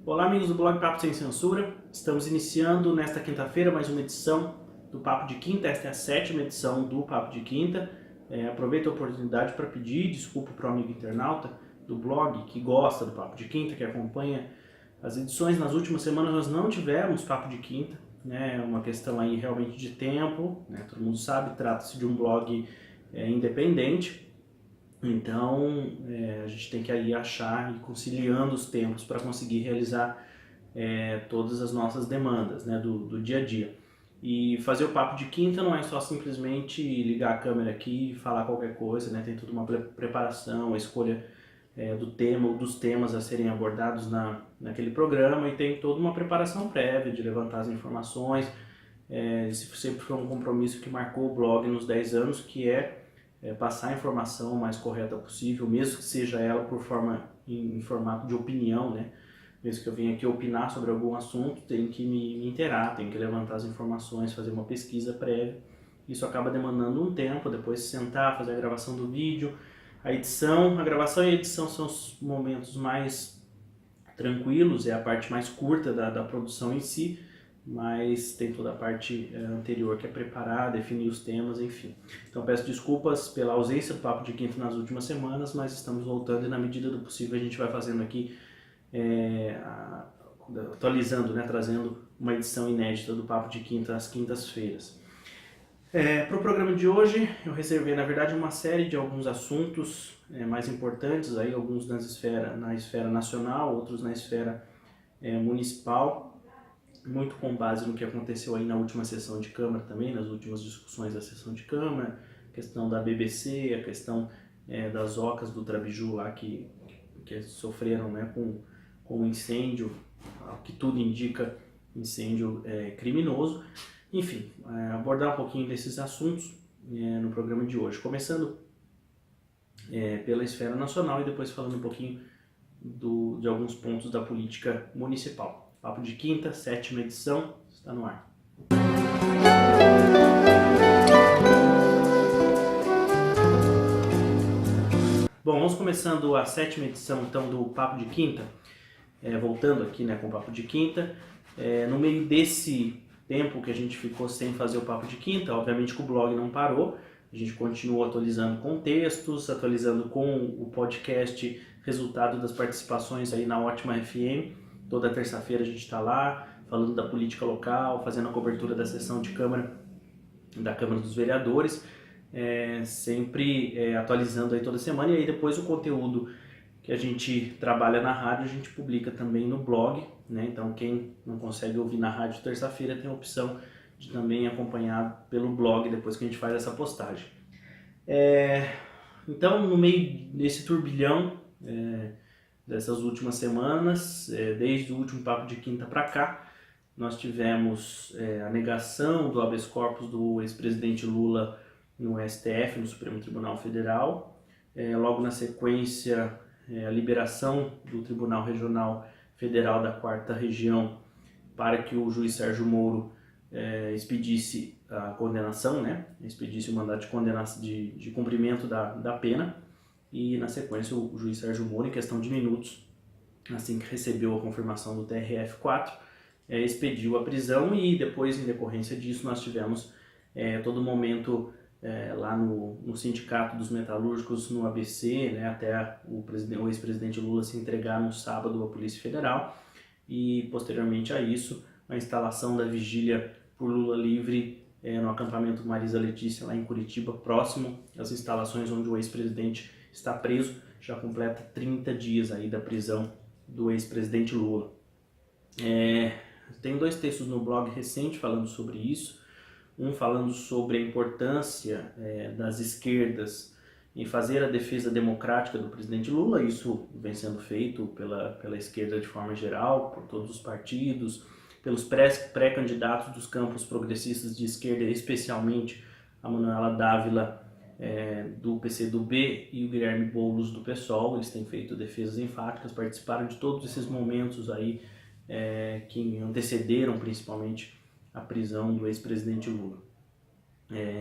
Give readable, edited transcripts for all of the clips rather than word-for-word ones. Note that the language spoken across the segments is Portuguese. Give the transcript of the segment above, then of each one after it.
Olá amigos do blog Papo Sem Censura, estamos iniciando nesta quinta-feira mais uma edição do Papo de Quinta. Esta é a 7ª edição do Papo de Quinta. Aproveito a oportunidade para pedir desculpa para o amigo internauta do blog que gosta do Papo de Quinta, que acompanha as edições. Nas últimas semanas nós não tivemos Papo de Quinta, né? É uma questão aí realmente de tempo, né? Todo mundo sabe, trata-se de um blog independente. Então, a gente tem que aí achar e conciliando os tempos para conseguir realizar todas as nossas demandas, né, do dia a dia. E fazer o Papo de Quinta não é só simplesmente ligar a câmera aqui e falar qualquer coisa, né? Tem toda uma preparação, a escolha do tema ou dos temas a serem abordados naquele programa, e tem toda uma preparação prévia de levantar as informações. Esse sempre foi um compromisso que marcou o blog nos 10 anos, que é passar a informação o mais correta possível, mesmo que seja ela em formato de opinião, né? Mesmo que eu venha aqui opinar sobre algum assunto, tenho que me inteirar, tenho que levantar as informações, fazer uma pesquisa prévia. Isso acaba demandando um tempo, depois sentar, fazer a gravação do vídeo, a edição. A gravação e a edição são os momentos mais tranquilos, é a parte mais curta da produção em si, mas tem toda a parte anterior que é preparar, definir os temas, enfim. Então peço desculpas pela ausência do Papo de Quinta nas últimas semanas, mas estamos voltando e na medida do possível a gente vai fazendo aqui, atualizando, né, trazendo uma edição inédita do Papo de Quinta às quintas-feiras. Para o programa de hoje eu reservei na verdade uma série de alguns assuntos mais importantes, aí, alguns na esfera nacional, outros na esfera municipal, muito com base no que aconteceu aí na última sessão de Câmara também, nas últimas discussões da sessão de Câmara, a questão da BBC, a questão das ocas do Trabiju lá que sofreram, né, com incêndio, que tudo indica incêndio criminoso. Enfim, abordar um pouquinho desses assuntos no programa de hoje, começando pela esfera nacional e depois falando um pouquinho de alguns pontos da política municipal. Papo de Quinta, 7ª edição, está no ar. Bom, vamos começando a 7ª edição então do Papo de Quinta, voltando aqui, né, com o Papo de Quinta. No meio desse tempo que a gente ficou sem fazer o Papo de Quinta, obviamente que o blog não parou, a gente continuou atualizando com textos, atualizando com o podcast, resultado das participações aí na Ótima FM. Toda terça-feira a gente está lá, falando da política local, fazendo a cobertura da sessão de Câmara, da Câmara dos Vereadores, sempre atualizando aí toda semana. E aí depois o conteúdo que a gente trabalha na rádio, a gente publica também no blog, né? Então quem não consegue ouvir na rádio terça-feira tem a opção de também acompanhar pelo blog depois que a gente faz essa postagem. Então, no meio desse turbilhão dessas últimas semanas, desde o último Papo de Quinta para cá, nós tivemos a negação do habeas corpus do ex-presidente Lula no STF, no Supremo Tribunal Federal. Logo na sequência, a liberação do Tribunal Regional Federal da 4ª Região para que o juiz Sérgio Moro expedisse a condenação, né? Expedisse o mandato de condenação de cumprimento da pena. E na sequência o juiz Sérgio Moro, em questão de minutos, assim que recebeu a confirmação do TRF4, expediu a prisão. E depois, em decorrência disso, nós tivemos todo momento lá no Sindicato dos Metalúrgicos, no ABC, né, até o ex-presidente Lula se entregar no sábado à Polícia Federal, e posteriormente a isso a instalação da vigília por Lula livre no acampamento Marisa Letícia, lá em Curitiba, próximo às instalações onde o ex-presidente está preso. Já completa 30 dias aí da prisão do ex-presidente Lula. Tenho 2 textos no blog recente falando sobre isso. Um falando sobre a importância das esquerdas em fazer a defesa democrática do presidente Lula. Isso vem sendo feito pela esquerda de forma geral, por todos os partidos, pelos pré-candidatos dos campos progressistas de esquerda, especialmente a Manuela Dávila, do PCdoB, e o Guilherme Boulos do PSOL. Eles têm feito defesas enfáticas, participaram de todos esses momentos aí que antecederam principalmente a prisão do ex-presidente Lula.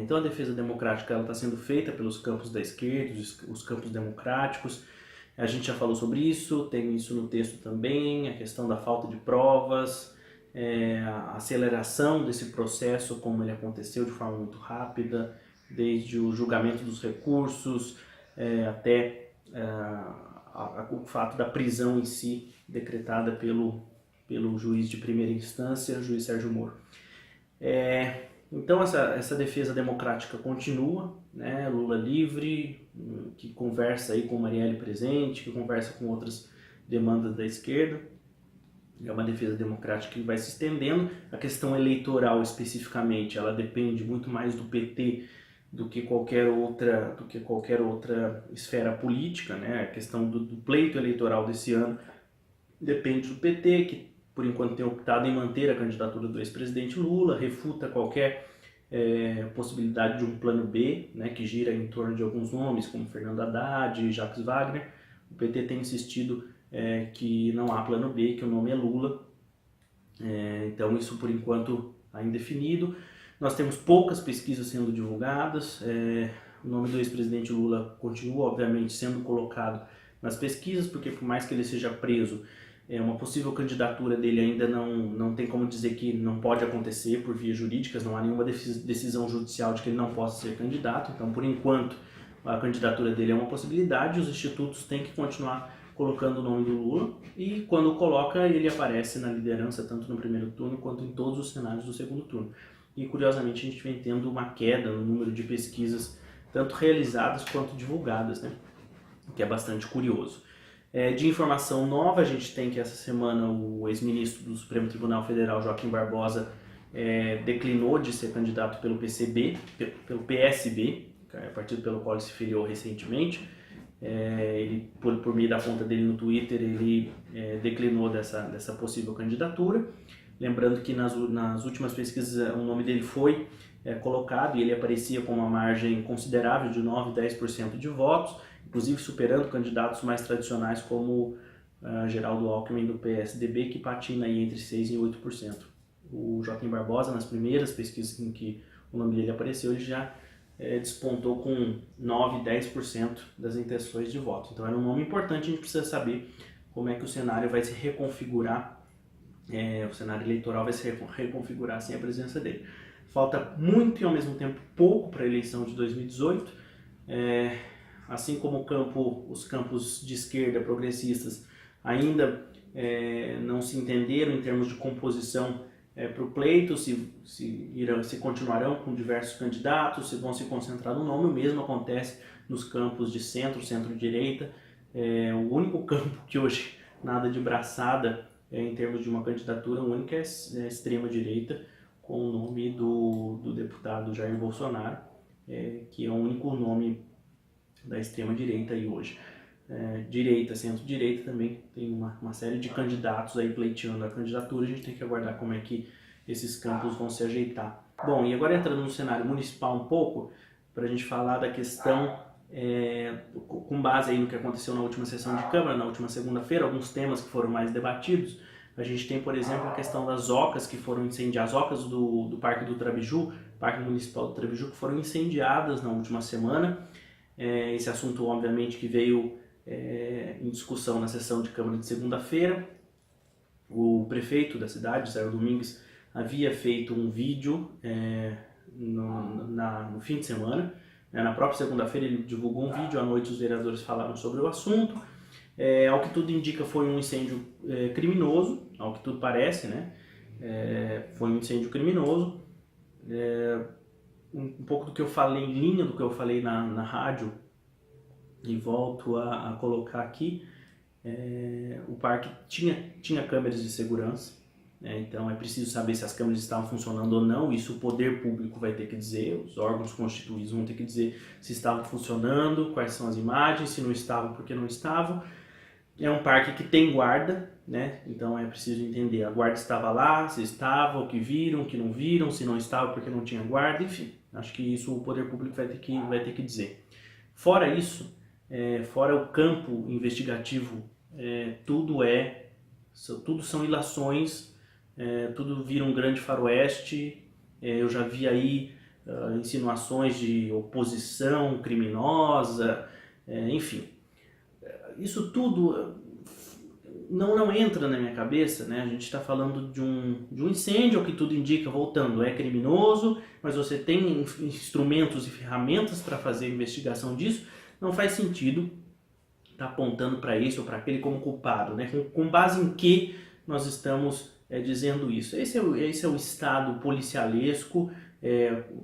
Então a defesa democrática está sendo feita pelos campos da esquerda, os campos democráticos, A gente já falou sobre isso, tem isso no texto também, a questão da falta de provas, a aceleração desse processo, como ele aconteceu de forma muito rápida, desde o julgamento dos recursos até o fato da prisão em si, decretada pelo juiz de primeira instância, o juiz Sérgio Moro. Então essa defesa democrática continua, né? Lula livre, que conversa aí com Marielle presente, que conversa com outras demandas da esquerda. É uma defesa democrática que vai se estendendo. A questão eleitoral especificamente, ela depende muito mais do PT do que qualquer outra esfera política, né? A questão do pleito eleitoral desse ano depende do PT, que por enquanto tem optado em manter a candidatura do ex-presidente Lula, refuta qualquer possibilidade de um plano B, né, que gira em torno de alguns nomes, como Fernando Haddad e Jacques Wagner. O PT tem insistido que não há plano B, que o nome é Lula. Então isso por enquanto está indefinido. Nós temos poucas pesquisas sendo divulgadas. O nome do ex-presidente Lula continua, obviamente, sendo colocado nas pesquisas, porque por mais que ele seja preso, uma possível candidatura dele ainda não tem como dizer que não pode acontecer por vias jurídicas, não há nenhuma decisão judicial de que ele não possa ser candidato. Então, por enquanto, a candidatura dele é uma possibilidade, os institutos têm que continuar colocando o nome do Lula, e quando coloca, ele aparece na liderança tanto no primeiro turno quanto em todos os cenários do segundo turno. E curiosamente a gente vem tendo uma queda no número de pesquisas, tanto realizadas quanto divulgadas, né? O que é bastante curioso. De informação nova, a gente tem que essa semana o ex-ministro do Supremo Tribunal Federal, Joaquim Barbosa, declinou de ser candidato pelo PSB, partido pelo qual ele se filiou recentemente. Ele, por meio da conta dele no Twitter, ele declinou dessa possível candidatura. Lembrando que nas últimas pesquisas o nome dele foi colocado e ele aparecia com uma margem considerável de 9, 10% de votos, inclusive superando candidatos mais tradicionais como Geraldo Alckmin do PSDB, que patina aí entre 6% e 8%. O Joaquim Barbosa, nas primeiras pesquisas em que o nome dele apareceu, ele já despontou com 9%, 10% das intenções de voto. Então é um nome importante, a gente precisa saber como é que o cenário vai se reconfigurar, o cenário eleitoral vai se reconfigurar sem a presença dele. Falta muito e ao mesmo tempo pouco para a eleição de 2018, assim como os campos de esquerda progressistas ainda não se entenderam em termos de composição para o pleito, se continuarão com diversos candidatos, se vão se concentrar no nome. O mesmo acontece nos campos de centro, centro-direita. O único campo que hoje nada de braçada em termos de uma candidatura única é a extrema-direita, com o nome do deputado Jair Bolsonaro, que é o único nome da extrema-direita aí hoje. Direita, centro-direita também tem uma série de candidatos aí pleiteando a candidatura. A gente tem que aguardar como é que esses campos vão se ajeitar. Bom, e agora entrando no cenário municipal um pouco, para a gente falar da questão, com base aí no que aconteceu na última sessão de Câmara, na última segunda-feira, alguns temas que foram mais debatidos. A gente tem, por exemplo, a questão das ocas que foram incendiadas, as ocas do Parque do Trabiju, Parque Municipal do Trabiju, que foram incendiadas na última semana. Esse assunto, obviamente, que veio em discussão na sessão de Câmara de segunda-feira. O prefeito da cidade, Sérgio Domingues, havia feito um vídeo no fim de semana. Na própria segunda-feira ele divulgou um vídeo, à noite os vereadores falaram sobre o assunto. Ao que tudo indica, foi um incêndio criminoso, ao que tudo parece, né? Foi um incêndio criminoso. Um pouco do que eu falei, em linha do que eu falei na rádio, e volto a colocar aqui, o parque tinha câmeras de segurança, então é preciso saber se as câmeras estavam funcionando ou não. Isso o poder público vai ter que dizer, os órgãos constituídos vão ter que dizer se estavam funcionando, quais são as imagens, se não estavam, por que não estavam. É um parque que tem guarda, né? Então é preciso entender, a guarda estava lá, se estava, o que viram, o que não viram, se não estava porque não tinha guarda, enfim. Acho que isso o poder público vai ter que dizer. Fora isso, fora o campo investigativo, tudo são ilações, tudo vira um grande faroeste. Eu já vi aí insinuações de oposição criminosa, enfim. isso tudo não entra na minha cabeça, né? A gente está falando de um incêndio, ao que tudo indica, voltando, é criminoso, mas você tem instrumentos e ferramentas para fazer a investigação disso, não faz sentido estar apontando para esse ou para aquele como culpado, né? Com base em que nós estamos dizendo isso? Esse é o estado policialesco,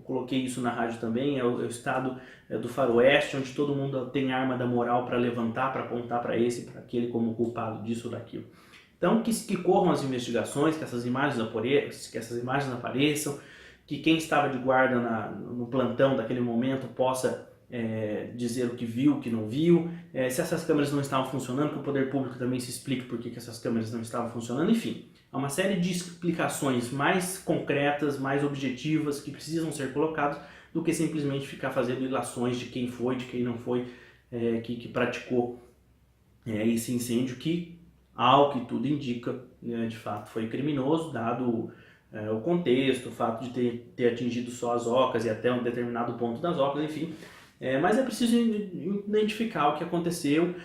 coloquei isso na rádio também, é o estado do faroeste, onde todo mundo tem arma da moral para levantar, para apontar para esse, para aquele como culpado disso ou daquilo. Então que corram as investigações, que essas imagens apareçam, que quem estava de guarda no plantão daquele momento possa dizer o que viu, o que não viu, se essas câmeras não estavam funcionando, que o poder público também se explique por que essas câmeras não estavam funcionando, enfim. Há uma série de explicações mais concretas, mais objetivas, que precisam ser colocadas, do que simplesmente ficar fazendo ilações de quem foi, de quem não foi, que praticou esse incêndio, que, ao que tudo indica, de fato foi criminoso, dado o contexto, o fato de ter atingido só as ocas e até um determinado ponto das ocas, enfim. Mas é preciso identificar o que aconteceu.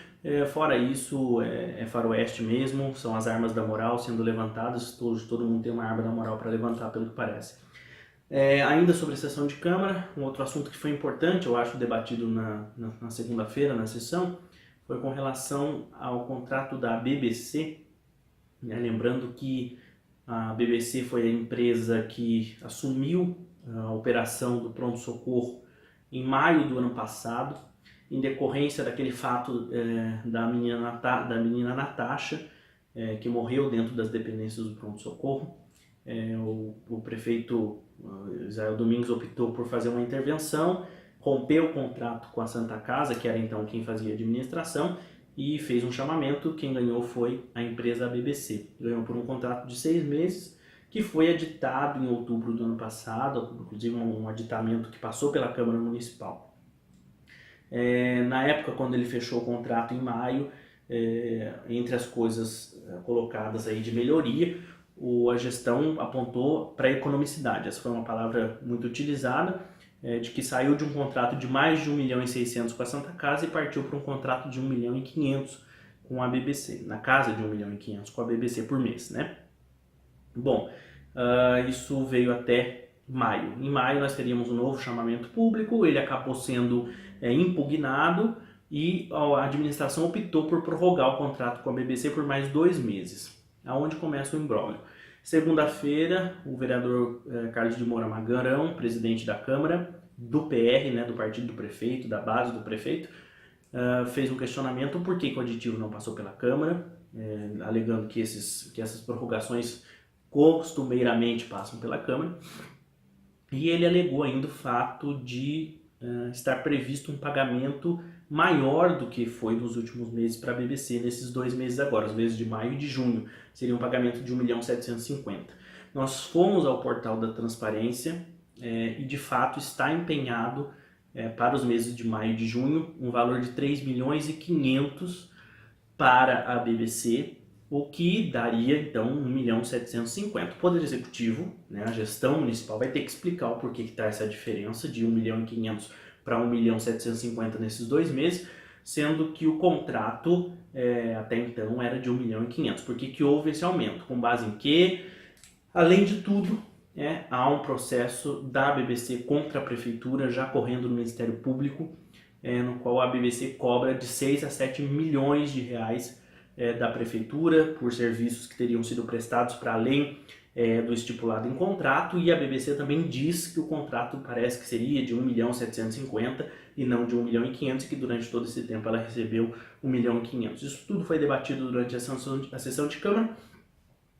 Fora isso, é faroeste mesmo, são as armas da moral sendo levantadas, todo mundo tem uma arma da moral para levantar, pelo que parece. Ainda sobre a sessão de Câmara, um outro assunto que foi importante, eu acho, debatido na segunda-feira, na sessão, foi com relação ao contrato da BBC, né? Lembrando que a BBC foi a empresa que assumiu a operação do pronto-socorro em maio do ano passado, em decorrência daquele fato da menina Natasha, que morreu dentro das dependências do pronto-socorro. O prefeito Israel Domingos optou por fazer uma intervenção, rompeu o contrato com a Santa Casa, que era então quem fazia a administração, e fez um chamamento. Quem ganhou foi a empresa BBC. Ganhou por um contrato de 6 meses, que foi aditado em outubro do ano passado, inclusive um aditamento que passou pela Câmara Municipal. Na época, quando ele fechou o contrato em maio, entre as coisas colocadas aí de melhoria, a gestão apontou para a economicidade. Essa foi uma palavra muito utilizada, de que saiu de um contrato de mais de 1.600.000 com a Santa Casa e partiu para um contrato de 1.500.000 com a BBC, na casa de 1.500.000 com a BBC por mês, né? Bom, isso veio até maio. Em maio nós teríamos um novo chamamento público, ele acabou sendo impugnado e a administração optou por prorrogar o contrato com a BBC por mais 2 meses, aonde começa o imbróglio. Segunda-feira, o vereador Carlos de Moura Magrão, presidente da Câmara, do PR, né, do partido do prefeito, da base do prefeito, fez um questionamento por que o aditivo não passou pela Câmara, alegando que essas prorrogações costumeiramente passam pela Câmara, e ele alegou ainda o fato de estar previsto um pagamento maior do que foi nos últimos meses para a BBC nesses 2 meses agora, os meses de maio e de junho, seria um pagamento de 1.750.000. Nós fomos ao portal da transparência e de fato está empenhado para os meses de maio e de junho um valor de 3.500.000 para a BBC, o que daria então 1.750.000. O Poder Executivo, né, a gestão municipal, vai ter que explicar o porquê que está essa diferença de 1.500.000 para 1.750.000 nesses 2 meses, sendo que o contrato até então era de 1.500.000. Por que houve esse aumento? Com base em que, além de tudo, há um processo da BBC contra a Prefeitura já correndo no Ministério Público, no qual a BBC cobra de 6 a 7 milhões de reais da Prefeitura por serviços que teriam sido prestados para além do estipulado em contrato, e a BBC também diz que o contrato parece que seria de 1.750.000 e não de 1.500.000, e que durante todo esse tempo ela recebeu 1.500.000. Isso tudo foi debatido durante a sessão de Câmara,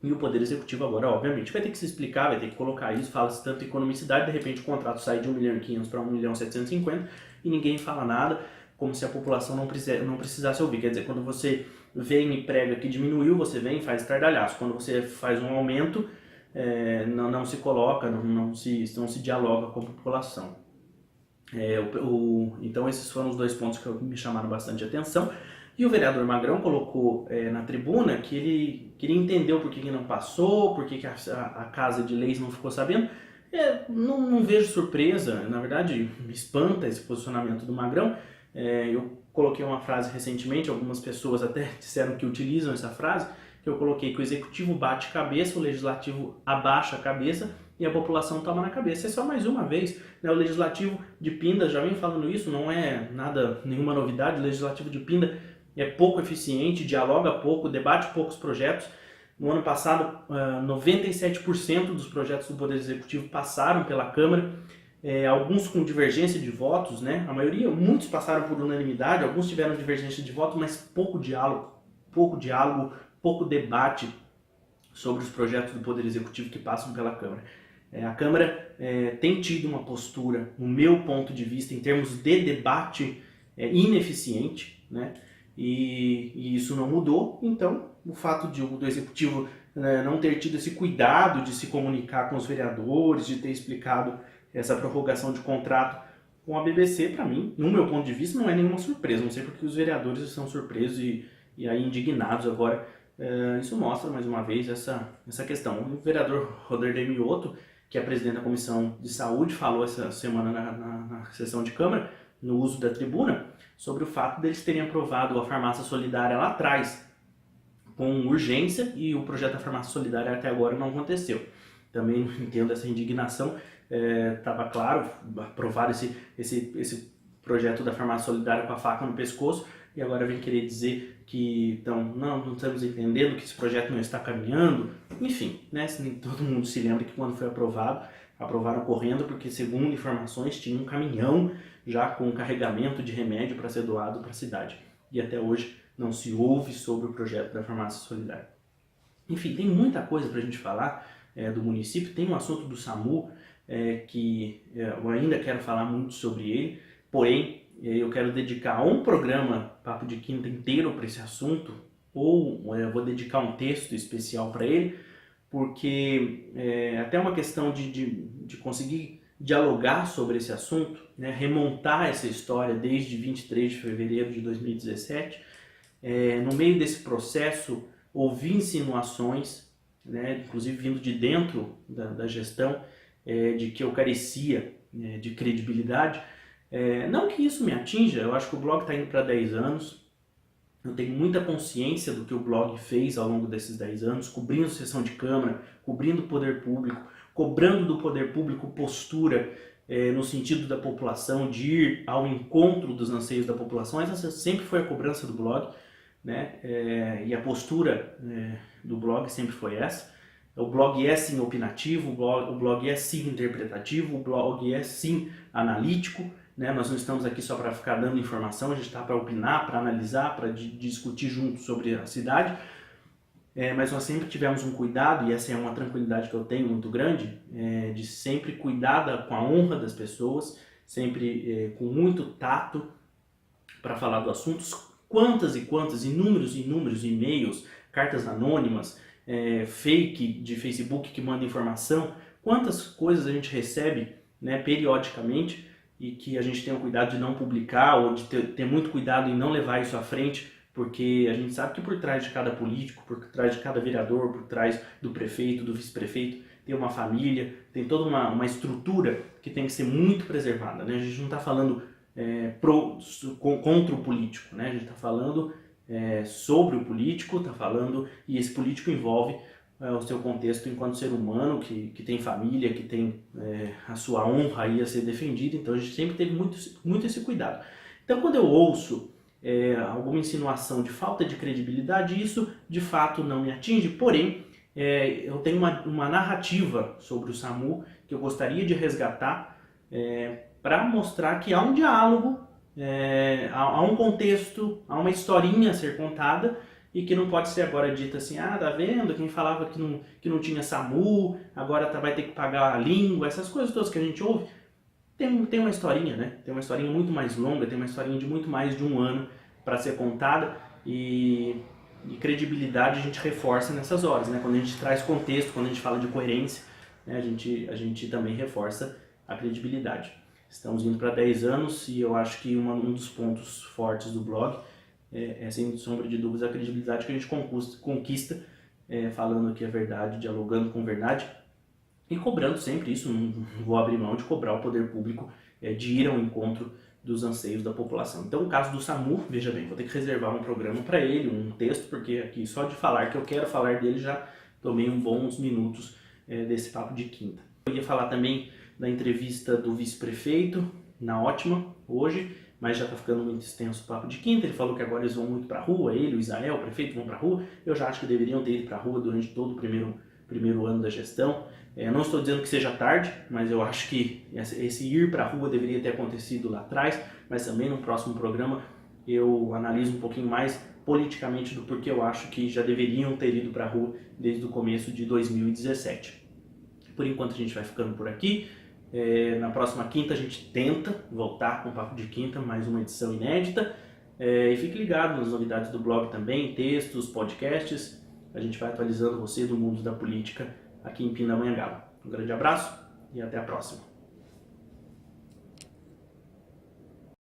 e o Poder Executivo agora, obviamente, vai ter que se explicar, vai ter que colocar isso, fala-se tanto em economicidade, de repente o contrato sai de 1.500.000 para 1.750.000 e ninguém fala nada, como se a população não precisasse ouvir. Quer dizer, quando você vem e prega que diminuiu, você vem e faz estardalhaço. Quando você faz um aumento, não se coloca, não se dialoga com a população. Então esses foram os 2 pontos que me chamaram bastante atenção. E o vereador Magrão colocou na tribuna que ele queria entender o porquê que não passou, porquê que a Casa de Leis não ficou sabendo. Não vejo surpresa, na verdade me espanta esse posicionamento do Magrão. Eu coloquei uma frase recentemente, algumas pessoas até disseram que utilizam essa frase, que eu coloquei que o executivo bate cabeça, o legislativo abaixa a cabeça e a população toma na cabeça. É só mais uma vez, né? O legislativo de Pinda já vem falando isso, não é nada, nenhuma novidade. O legislativo de Pinda é pouco eficiente, dialoga pouco, debate poucos projetos. No ano passado, 97% dos projetos do Poder Executivo passaram pela Câmara, alguns com divergência de votos, né? A maioria, muitos passaram por unanimidade, alguns tiveram divergência de voto, mas pouco diálogo, pouco debate sobre os projetos do Poder Executivo que passam pela Câmara. A Câmara tem tido uma postura, no meu ponto de vista, em termos de debate, ineficiente, né? E isso não mudou. Então, o fato do Executivo não ter tido esse cuidado de se comunicar com os vereadores, de ter explicado essa prorrogação de contrato com a BBC, para mim, no meu ponto de vista, não é nenhuma surpresa. Não sei porque os vereadores estão surpresos e aí indignados agora. Isso mostra, mais uma vez, essa questão. O vereador Roderley Mioto, que é presidente da Comissão de Saúde, falou essa semana na sessão de Câmara, no uso da tribuna, sobre o fato deles terem aprovado a farmácia solidária lá atrás, com urgência, e o projeto da farmácia solidária até agora não aconteceu. Também entendo essa indignação. Estava claro, aprovar esse projeto da farmácia solidária com a faca no pescoço, e agora vem querer dizer que não estamos entendendo que esse projeto não está caminhando. Enfim, né, todo mundo se lembra que quando foi aprovado, aprovaram correndo, porque segundo informações tinha um caminhão já com carregamento de remédio para ser doado para a cidade. E até hoje não se ouve sobre o projeto da farmácia solidária. Enfim, tem muita coisa para a gente falar do município. Tem um assunto do SAMU que eu ainda quero falar muito sobre ele, porém eu quero dedicar um programa Papo de Quinta inteiro para esse assunto, ou eu vou dedicar um texto especial para ele, porque até uma questão de conseguir dialogar sobre esse assunto, né, remontar essa história desde 23 de fevereiro de 2017. No meio desse processo, ouvi insinuações, né, inclusive vindo de dentro da gestão, de que eu carecia de credibilidade. Não que isso me atinja, eu acho que o blog está indo para 10 anos, eu tenho muita consciência do que o blog fez ao longo desses 10 anos, cobrindo sessão de Câmara, cobrindo o poder público, cobrando do poder público postura no sentido da população, de ir ao encontro dos anseios da população. Essa sempre foi a cobrança do blog, né? E a postura do blog sempre foi essa. O blog é sim opinativo, o blog é sim interpretativo, o blog é sim analítico, né? Nós não estamos aqui só para ficar dando informação, a gente está para opinar, para analisar, para discutir junto sobre a cidade. Mas nós sempre tivemos um cuidado, e essa é uma tranquilidade que eu tenho muito grande, de sempre cuidar com a honra das pessoas, sempre com muito tato para falar do assunto. Quantas e quantas, inúmeros e-mails, cartas anônimas, fake de Facebook que manda informação, quantas coisas a gente recebe, né, periodicamente, e que a gente tem o cuidado de não publicar, ou de ter muito cuidado em não levar isso à frente, porque a gente sabe que por trás de cada político, por trás de cada vereador, por trás do prefeito, do vice-prefeito, tem uma família, tem toda uma estrutura que tem que ser muito preservada, né? A gente não está falando contra o político, né? A gente está falando sobre o político, e esse político envolve o seu contexto enquanto ser humano, que tem família, que tem a sua honra aí a ser defendida. Então a gente sempre teve muito esse cuidado. Então quando eu ouço alguma insinuação de falta de credibilidade, isso de fato não me atinge, porém eu tenho uma narrativa sobre o SAMU que eu gostaria de resgatar para mostrar que há um diálogo, há um contexto, há uma historinha a ser contada, e que não pode ser agora dita assim, tá vendo, quem falava que não tinha SAMU, agora vai ter que pagar a língua, essas coisas todas que a gente ouve. Tem uma historinha, né? Tem uma historinha muito mais longa, tem uma historinha de muito mais de um ano para ser contada, e credibilidade a gente reforça nessas horas, né? Quando a gente traz contexto, quando a gente fala de coerência, né? A gente também reforça a credibilidade. Estamos indo para 10 anos e eu acho que um dos pontos fortes do blog sem sombra de dúvidas, a credibilidade que a gente conquista falando que é verdade, dialogando com verdade e cobrando sempre isso. Não vou abrir mão de cobrar o poder público de ir ao encontro dos anseios da população. Então, o caso do SAMU, veja bem, vou ter que reservar um programa para ele, um texto, porque aqui só de falar que eu quero falar dele já tomei uns bons minutos desse papo de quinta. Eu ia falar também da entrevista do vice-prefeito na Ótima hoje, mas já está ficando muito extenso o papo de quinta. Ele falou que agora eles vão muito para a rua, ele, o Israel, o prefeito vão para a rua. Eu já acho que deveriam ter ido para a rua durante todo o primeiro ano da gestão. Não estou dizendo que seja tarde, mas eu acho que esse ir para a rua deveria ter acontecido lá atrás, mas também no próximo programa eu analiso um pouquinho mais politicamente do porquê eu acho que já deveriam ter ido para a rua desde o começo de 2017. Por enquanto a gente vai ficando por aqui. Na próxima quinta a gente tenta voltar com o Papo de Quinta, mais uma edição inédita. E fique ligado nas novidades do blog também, textos, podcasts. A gente vai atualizando você do mundo da política aqui em Pindamonhangaba. Um grande abraço e até a próxima.